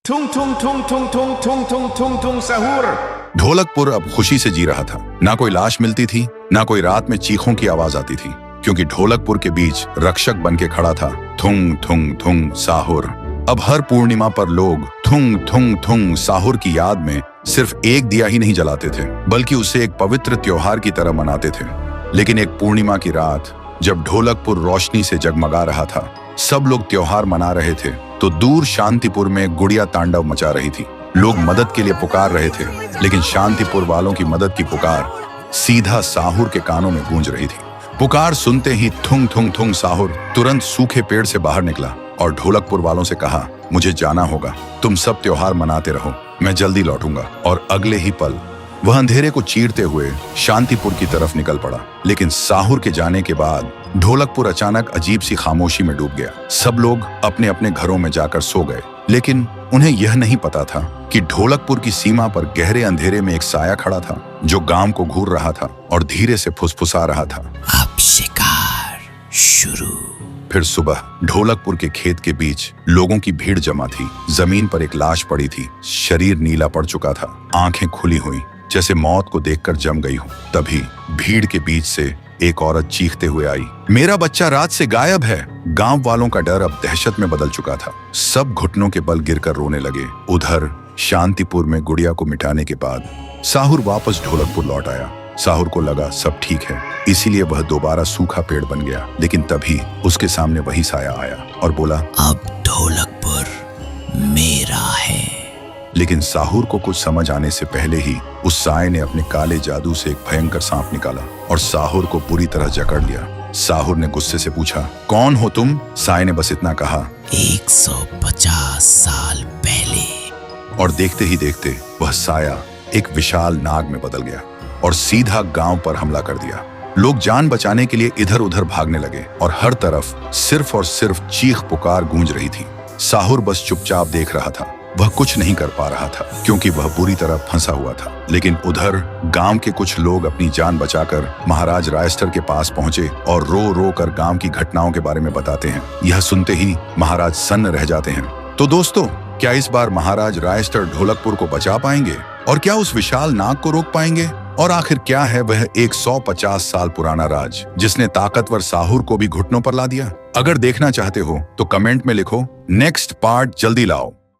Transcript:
Tung tung tung tung tung tung tung tung tung सहूर। ढोलकपुर अब खुशी से जी रहा था। ना कोई लाश मिलती थी, ना कोई रात में चीखों की आवाज आती थी, क्योंकि ढोलकपुर के बीच रक्षक बन के खड़ा था थुंग थुंग थुंग साहुर। अब हर पूर्णिमा पर लोग थुंग थुंग थुंग साहुर की याद में सिर्फ एक दिया ही नहीं जलाते थे, बल्कि उसे एक पवित्र त्योहार की तरह मनाते थे। लेकिन एक पूर्णिमा की रात जब ढोलकपुर रोशनी से जगमगा रहा था, सब लोग त्योहार मना रहे थे, तो दूर शांतिपुर में गुड़िया तांडव मचा रही थी। लोग मदद के लिए पुकार रहे थे, लेकिन शांतिपुर वालों की मदद की पुकार सीधा साहुर के कानों में गूंज रही थी। पुकार सुनते ही थुंग थुंग थुंग साहुर तुरंत सूखे पेड़ से बाहर निकला और ढोलकपुर वालों से कहा, मुझे जाना होगा, तुम सब त्योहार मनाते रहो, मैं जल्दी लौटूंगा। और अगले ही पल वह अंधेरे को चीरते हुए शांतिपुर की तरफ निकल पड़ा। लेकिन साहुर के जाने के बाद ढोलकपुर अचानक अजीब सी खामोशी में डूब गया। सब लोग अपने अपने घरों में जाकर सो गए, लेकिन उन्हें यह नहीं पता था कि ढोलकपुर की सीमा पर गहरे अंधेरे में एक साया खड़ा था, जो गांव को घूर रहा था और धीरे से फुसफुसा रहा था, अब शिकार शुरू। फिर सुबह ढोलकपुर के खेत के बीच लोगों की भीड़ जमा थी। जमीन पर एक लाश पड़ी थी, शरीर नीला पड़ चुका था, आंखें खुली हुई जैसे मौत को देखकर जम गई हो। तभी भीड़ के बीच से एक औरत चीखते हुए आई, मेरा बच्चा रात से गायब है। गांव वालों का डर अब दहशत में बदल चुका था। सब घुटनों के बल गिरकर रोने लगे। उधर शांतिपुर में गुड़िया को मिटाने के बाद साहुर वापस ढोलकपुर लौट आया। साहुर को लगा सब ठीक है, इसीलिए वह दोबारा सूखा पेड़ बन गया। लेकिन तभी उसके सामने वही साया आया और बोला, अब ढोलकपुर मेरा है। लेकिन साहुर को कुछ समझ आने से पहले ही उस साये ने अपने काले जादू से एक भयंकर सांप निकाला और साहुर को पूरी तरह जकड़ लिया। साहुर ने गुस्से से पूछा, कौन हो तुम? साये ने बस इतना कहा, 150 साल पहले। और देखते ही देखते वह साया एक विशाल नाग में बदल गया और सीधा गांव पर हमला कर दिया। लोग जान बचाने के लिए इधर उधर भागने लगे और हर तरफ सिर्फ और सिर्फ चीख पुकार गूंज रही थी। साहुर बस चुपचाप देख रहा था। वह कुछ नहीं कर पा रहा था, क्योंकि वह बुरी तरह फंसा हुआ था। लेकिन उधर गांव के कुछ लोग अपनी जान बचाकर महाराज रायस्टर के पास पहुंचे और रो रो कर गांव की घटनाओं के बारे में बताते हैं। यह सुनते ही महाराज सन्न रह जाते हैं। तो दोस्तों, क्या इस बार महाराज रायस्टर ढोलकपुर को बचा पाएंगे? और क्या उस विशाल नाग को रोक पाएंगे? और आखिर क्या है वह 150 साल पुराना राज, जिसने ताकतवर साहुर को भी घुटनों पर ला दिया? अगर देखना चाहते हो तो कमेंट में लिखो, नेक्स्ट पार्ट जल्दी लाओ।